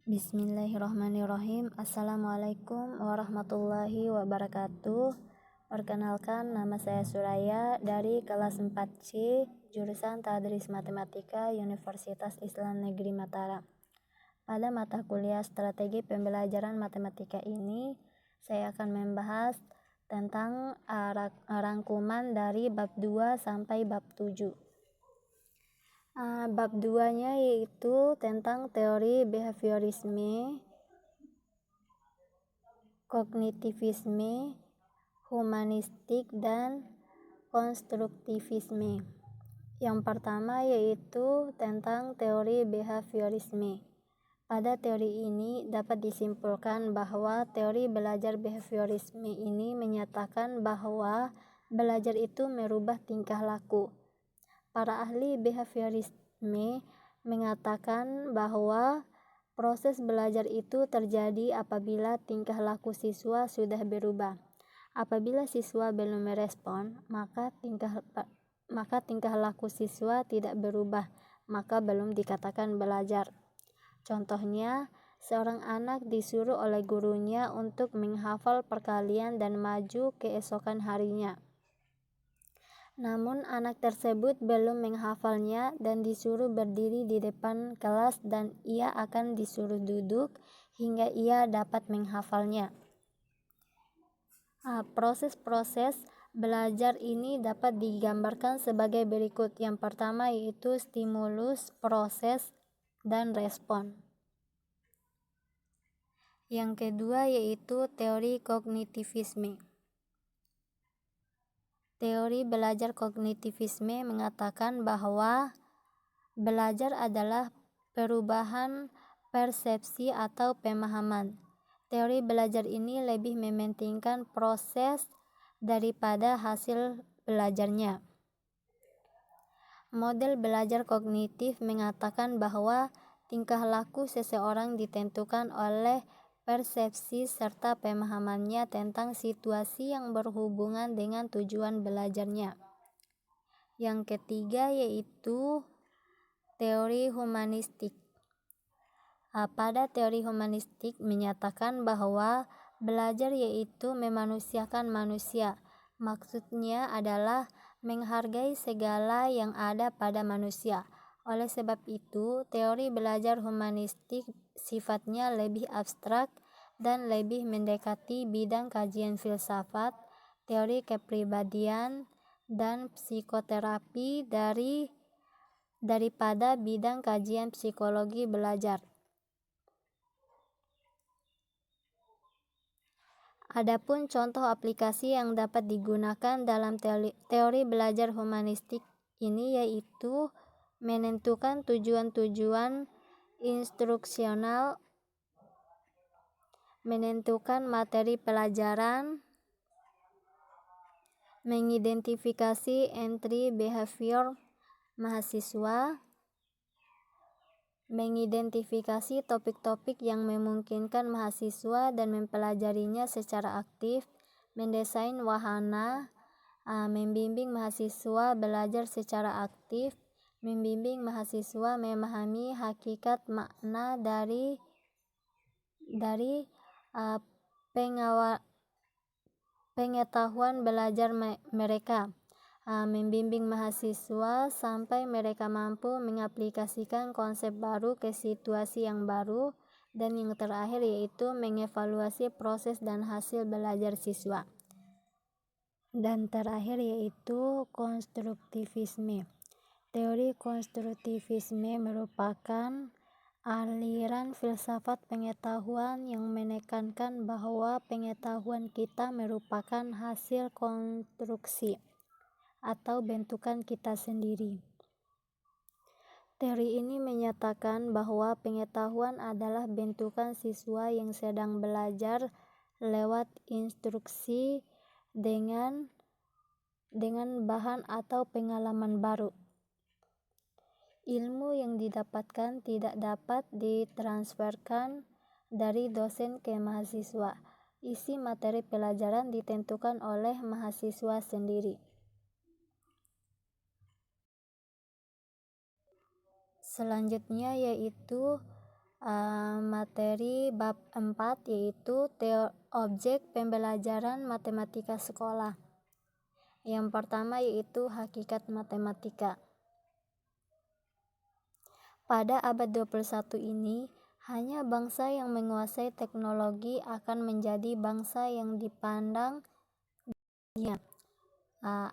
Bismillahirrahmanirrahim. Assalamualaikum warahmatullahi wabarakatuh. Perkenalkan, nama saya Suraya dari kelas 4C, jurusan Tadris Matematika Universitas Islam Negeri Mataram. Pada mata kuliah strategi pembelajaran matematika ini, saya akan membahas tentang rangkuman dari bab 2 sampai bab 7. Bab 2-nya yaitu tentang teori behaviorisme, kognitivisme, humanistik, dan konstruktivisme. Yang pertama yaitu tentang teori behaviorisme. Pada teori ini dapat disimpulkan bahwa teori belajar behaviorisme ini menyatakan bahwa belajar itu merubah tingkah laku. Para ahli behaviorisme mengatakan bahwa proses belajar itu terjadi apabila tingkah laku siswa sudah berubah. Apabila siswa belum merespon, maka tingkah laku siswa tidak berubah, maka belum dikatakan belajar. Contohnya, seorang anak disuruh oleh gurunya untuk menghafal perkalian dan maju keesokan harinya. Namun anak tersebut belum menghafalnya dan disuruh berdiri di depan kelas dan ia akan disuruh duduk hingga ia dapat menghafalnya. Proses-proses belajar ini dapat digambarkan sebagai berikut. Yang pertama yaitu stimulus, proses, dan respon. Yang kedua yaitu teori kognitivisme. Teori belajar kognitivisme mengatakan bahwa belajar adalah perubahan persepsi atau pemahaman. Teori belajar ini lebih mementingkan proses daripada hasil belajarnya. Model belajar kognitif mengatakan bahwa tingkah laku seseorang ditentukan oleh persepsi serta pemahamannya tentang situasi yang berhubungan dengan tujuan belajarnya. Yang ketiga yaitu teori humanistik. Pada teori humanistik menyatakan bahwa belajar yaitu memanusiakan manusia. Maksudnya adalah menghargai segala yang ada pada manusia. Oleh sebab itu, teori belajar humanistik sifatnya lebih abstrak dan lebih mendekati bidang kajian filsafat, teori kepribadian, dan psikoterapi daripada bidang kajian psikologi belajar. Adapun contoh aplikasi yang dapat digunakan dalam teori belajar humanistik ini yaitu menentukan tujuan-tujuan instruksional, menentukan materi pelajaran, mengidentifikasi entry behavior mahasiswa, mengidentifikasi topik-topik yang memungkinkan mahasiswa dan mempelajarinya secara aktif, mendesain wahana, membimbing mahasiswa belajar secara aktif, membimbing mahasiswa memahami hakikat makna dari pengetahuan belajar mereka, membimbing mahasiswa sampai mereka mampu mengaplikasikan konsep baru ke situasi yang baru, dan yang terakhir yaitu mengevaluasi proses dan hasil belajar siswa. Dan terakhir yaitu konstruktivisme. Teori konstruktivisme merupakan aliran filsafat pengetahuan yang menekankan bahwa pengetahuan kita merupakan hasil konstruksi atau bentukan kita sendiri. Teori ini menyatakan bahwa pengetahuan adalah bentukan siswa yang sedang belajar lewat instruksi dengan bahan atau pengalaman baru. Ilmu yang didapatkan tidak dapat ditransferkan dari dosen ke mahasiswa. Isi materi pelajaran ditentukan oleh mahasiswa sendiri. Selanjutnya yaitu materi bab 4, yaitu objek pembelajaran matematika sekolah. Yang pertama yaitu hakikat matematika. Pada abad 21 ini, hanya bangsa yang menguasai teknologi akan menjadi bangsa yang dipandang dunia.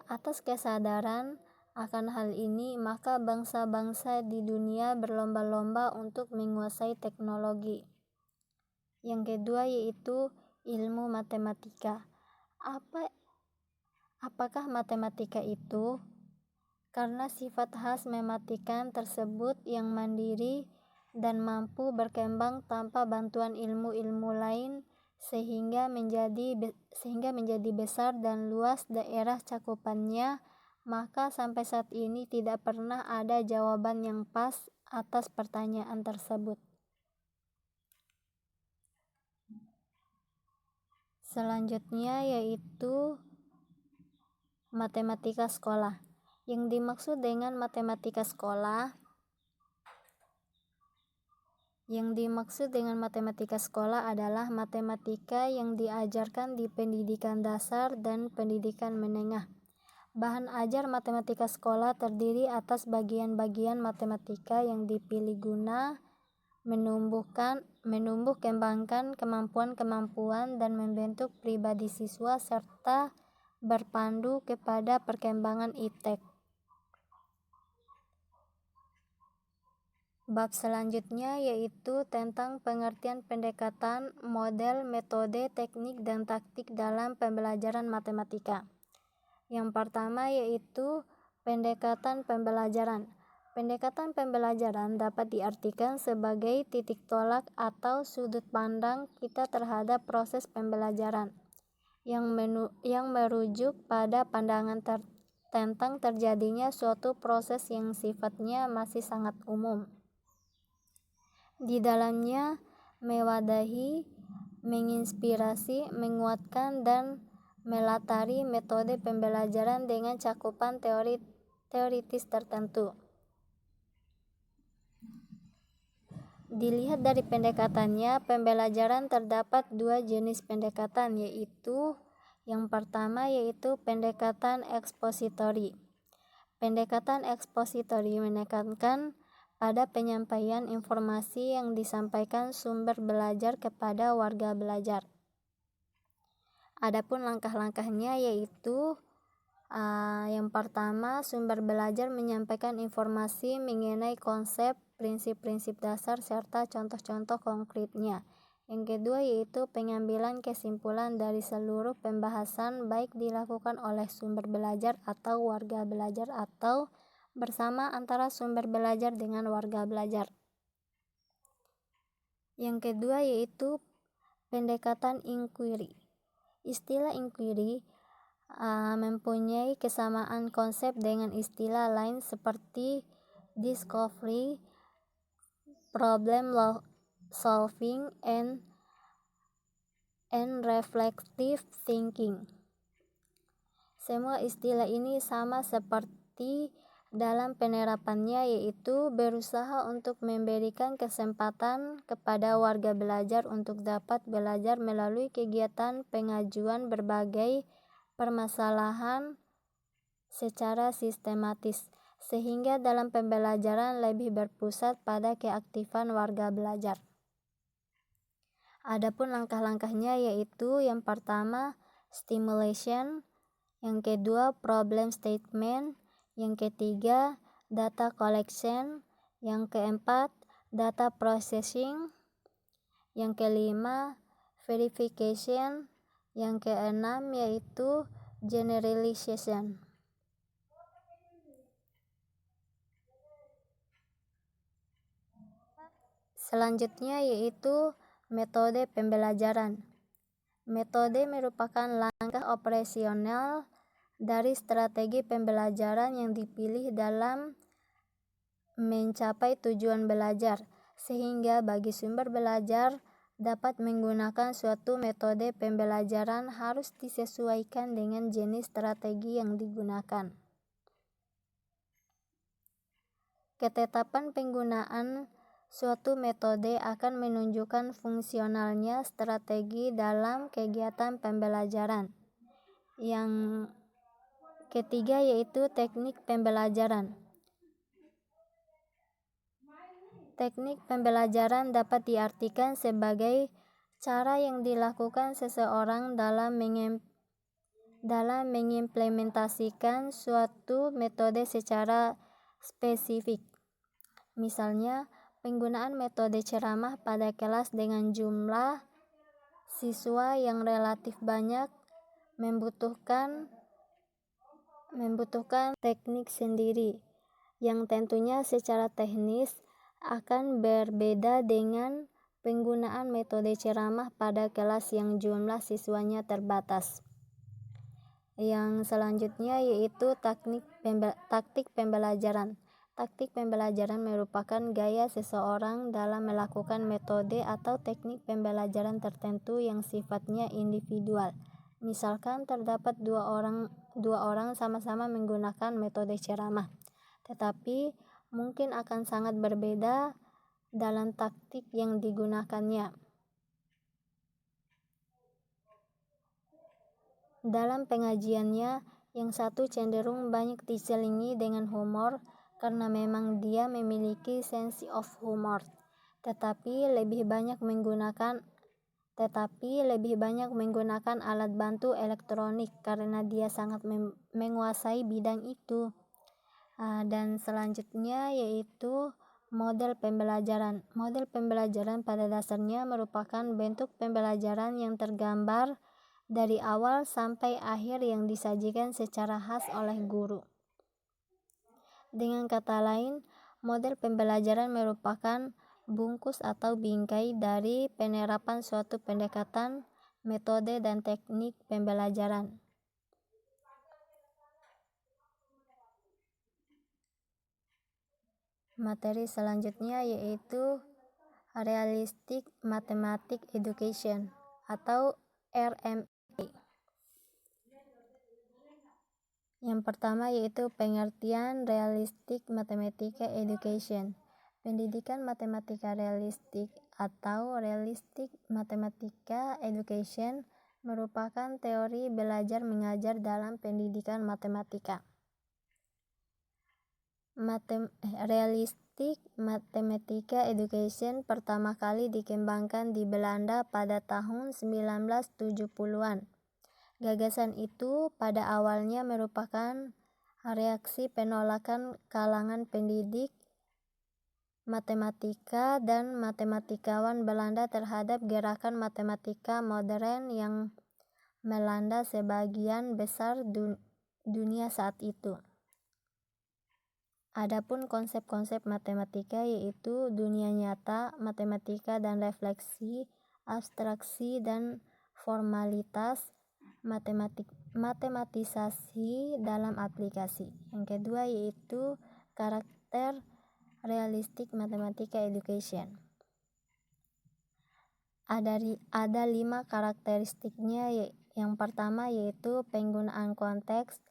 Atas kesadaran akan hal ini, maka bangsa-bangsa di dunia berlomba-lomba untuk menguasai teknologi. Yang kedua yaitu ilmu matematika. Apakah matematika itu? Karena sifat khas mematikan tersebut yang mandiri dan mampu berkembang tanpa bantuan ilmu-ilmu lain, sehingga menjadi besar dan luas daerah cakupannya, maka sampai saat ini tidak pernah ada jawaban yang pas atas pertanyaan tersebut. Selanjutnya yaitu matematika sekolah. Yang dimaksud dengan matematika sekolah adalah matematika yang diajarkan di pendidikan dasar dan pendidikan menengah. Bahan ajar matematika sekolah terdiri atas bagian-bagian matematika yang dipilih guna menumbuh kembangkan kemampuan-kemampuan dan membentuk pribadi siswa serta berpandu kepada perkembangan iptek. Bab selanjutnya yaitu tentang pengertian pendekatan, model, metode, teknik, dan taktik dalam pembelajaran matematika. Yang pertama yaitu pendekatan pembelajaran. Pendekatan pembelajaran dapat diartikan sebagai titik tolak atau sudut pandang kita terhadap proses pembelajaran yang merujuk pada pandangan tentang terjadinya suatu proses yang sifatnya masih sangat umum. Di dalamnya mewadahi, menginspirasi, menguatkan, dan melatari metode pembelajaran dengan cakupan teoritis tertentu. Dilihat dari pendekatannya, pembelajaran terdapat dua jenis pendekatan, yaitu yang pertama yaitu pendekatan ekspositori. Pendekatan ekspositori menekankan pada penyampaian informasi yang disampaikan sumber belajar kepada warga belajar. Adapun langkah-langkahnya yaitu yang pertama, sumber belajar menyampaikan informasi mengenai konsep, prinsip-prinsip dasar, serta contoh-contoh konkretnya. Yang kedua yaitu pengambilan kesimpulan dari seluruh pembahasan, baik dilakukan oleh sumber belajar atau warga belajar atau bersama antara sumber belajar dengan warga belajar. Yang kedua yaitu pendekatan inquiry. Istilah inquiry mempunyai kesamaan konsep dengan istilah lain seperti discovery, problem solving, and reflective thinking. Semua istilah ini sama seperti dalam penerapannya, yaitu berusaha untuk memberikan kesempatan kepada warga belajar untuk dapat belajar melalui kegiatan pengajuan berbagai permasalahan secara sistematis, sehingga dalam pembelajaran lebih berpusat pada keaktifan warga belajar. Adapun langkah-langkahnya yaitu yang pertama stimulation, yang kedua problem statement, yang ketiga data collection, yang keempat data processing, yang kelima verification, yang keenam yaitu generalization. Selanjutnya yaitu metode pembelajaran. Metode merupakan langkah operasional dari strategi pembelajaran yang dipilih dalam mencapai tujuan belajar, sehingga bagi sumber belajar dapat menggunakan suatu metode pembelajaran harus disesuaikan dengan jenis strategi yang digunakan. Ketetapan penggunaan Suatu metode akan menunjukkan fungsionalnya strategi dalam kegiatan pembelajaran. Yang ketiga yaitu teknik pembelajaran. Teknik pembelajaran dapat diartikan sebagai cara yang dilakukan seseorang dalam mengimplementasikan suatu metode secara spesifik. Misalnya, penggunaan metode ceramah pada kelas dengan jumlah siswa yang relatif banyak membutuhkan teknik sendiri, yang tentunya secara teknis akan berbeda dengan penggunaan metode ceramah pada kelas yang jumlah siswanya terbatas. Yang selanjutnya yaitu taktik pembelajaran. Taktik pembelajaran merupakan gaya seseorang dalam melakukan metode atau teknik pembelajaran tertentu yang sifatnya individual. Misalkan terdapat dua orang sama-sama menggunakan metode ceramah, tetapi mungkin akan sangat berbeda dalam taktik yang digunakannya. Dalam pengajiannya, yang satu cenderung banyak diselingi dengan humor karena memang dia memiliki sense of humor, tetapi lebih banyak menggunakan alat bantu elektronik karena dia sangat menguasai bidang itu. Dan selanjutnya yaitu model pembelajaran. Model pembelajaran pada dasarnya merupakan bentuk pembelajaran yang tergambar dari awal sampai akhir yang disajikan secara khas oleh guru. Dengan kata lain, model pembelajaran merupakan bungkus atau bingkai dari penerapan suatu pendekatan, metode, dan teknik pembelajaran. Materi selanjutnya yaitu Realistic Mathematics Education atau RME. Yang pertama yaitu pengertian Realistic Mathematics Education. Pendidikan matematika realistik atau Realistic Mathematics Education merupakan teori belajar mengajar dalam pendidikan matematika. Realistic Mathematics Education pertama kali dikembangkan di Belanda pada tahun 1970-an. Gagasan itu pada awalnya merupakan reaksi penolakan kalangan pendidik matematika dan matematikawan Belanda terhadap gerakan matematika modern yang melanda sebagian besar dunia saat itu. Adapun konsep-konsep matematika yaitu dunia nyata, matematika dan refleksi, abstraksi dan formalitas, matematisasi dalam aplikasi. Yang kedua yaitu karakter Realistic Mathematics Education. Ada 5 karakteristiknya. Yang pertama yaitu penggunaan konteks,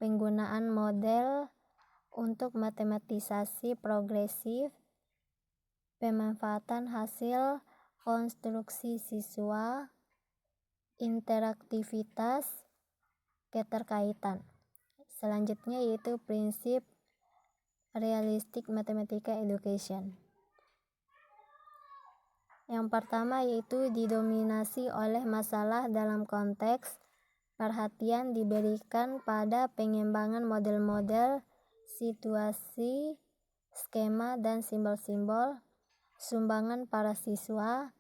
penggunaan model untuk matematisasi progresif, pemanfaatan hasil konstruksi siswa, interaktivitas, keterkaitan. Selanjutnya yaitu prinsip Realistic Mathematics Education. Yang pertama yaitu didominasi oleh masalah dalam konteks. Perhatian diberikan pada pengembangan model-model, situasi, skema, dan simbol-simbol, sumbangan para siswa,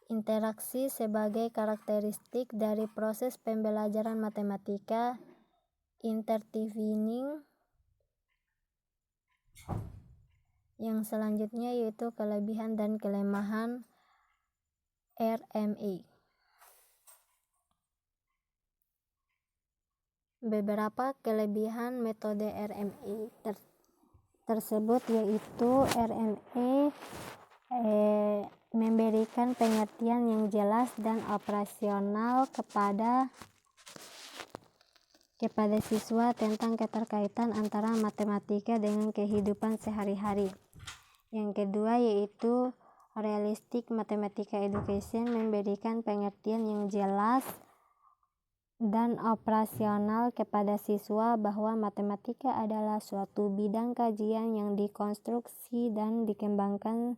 interaksi sebagai karakteristik dari proses pembelajaran matematika, intertwining. Yang selanjutnya yaitu kelebihan dan kelemahan RME. Beberapa kelebihan metode RME tersebut yaitu RME memberikan pengertian yang jelas dan operasional kepada siswa tentang keterkaitan antara matematika dengan kehidupan sehari-hari. Yang kedua yaitu realistic mathematical education, memberikan pengertian yang jelas dan operasional kepada siswa bahwa matematika adalah suatu bidang kajian yang dikonstruksi dan dikembangkan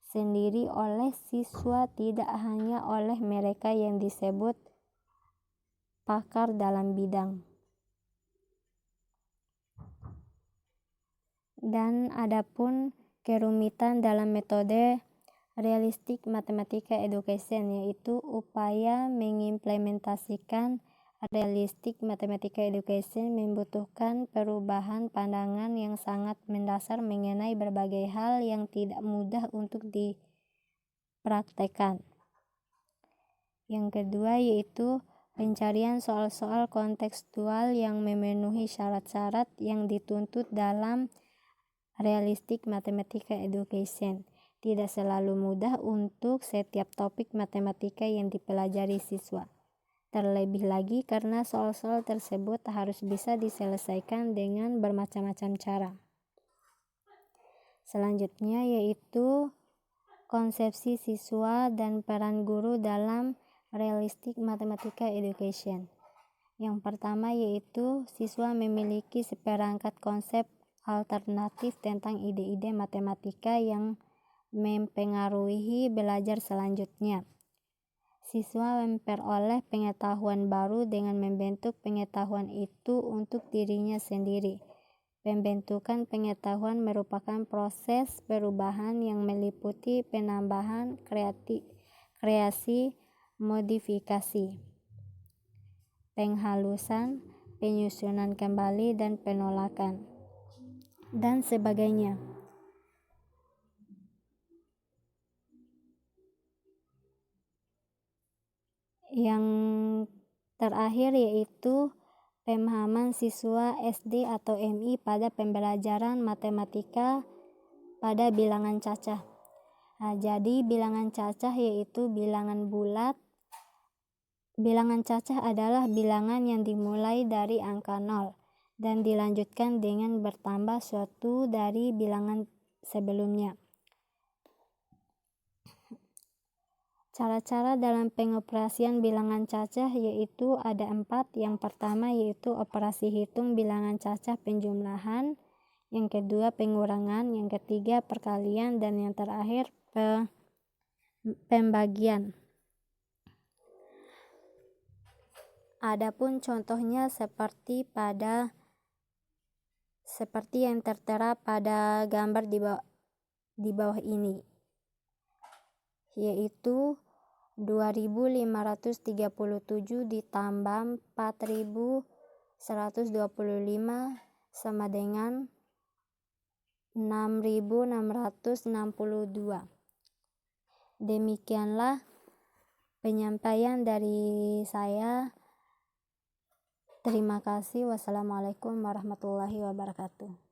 sendiri oleh siswa, tidak hanya oleh mereka yang disebut pakar dalam bidang. Dan adapun kerumitan dalam metode realistic mathematical education, yaitu upaya mengimplementasikan realistic mathematical education membutuhkan perubahan pandangan yang sangat mendasar mengenai berbagai hal yang tidak mudah untuk dipraktekkan. Yang kedua yaitu pencarian soal-soal kontekstual yang memenuhi syarat-syarat yang dituntut dalam realistic mathematical education. Tidak selalu mudah untuk setiap topik matematika yang dipelajari siswa. Terlebih lagi karena soal-soal tersebut harus bisa diselesaikan dengan bermacam-macam cara. Selanjutnya yaitu konsepsi siswa dan peran guru dalam realistic mathematical education. Yang pertama yaitu siswa memiliki seperangkat konsep alternatif tentang ide-ide matematika yang mempengaruhi belajar selanjutnya. Siswa memperoleh pengetahuan baru dengan membentuk pengetahuan itu untuk dirinya sendiri. Pembentukan pengetahuan merupakan proses perubahan yang meliputi penambahan, kreasi, modifikasi, penghalusan, penyusunan kembali, dan penolakan, dan sebagainya. Yang terakhir yaitu pemahaman siswa SD atau MI pada pembelajaran matematika pada bilangan cacah. Jadi bilangan cacah yaitu bilangan bulat. Bilangan cacah adalah bilangan yang dimulai dari angka 0 dan dilanjutkan dengan bertambah suatu dari bilangan sebelumnya. Cara-cara dalam pengoperasian bilangan cacah yaitu ada 4. Yang pertama yaitu operasi hitung bilangan cacah penjumlahan, yang kedua pengurangan, yang ketiga perkalian, dan yang terakhir pembagian. Adapun contohnya seperti yang tertera pada gambar di bawah ini, yaitu 2537 ditambah 4125 sama dengan 6662. Demikianlah penyampaian dari saya. Terima kasih. Wassalamualaikum warahmatullahi wabarakatuh.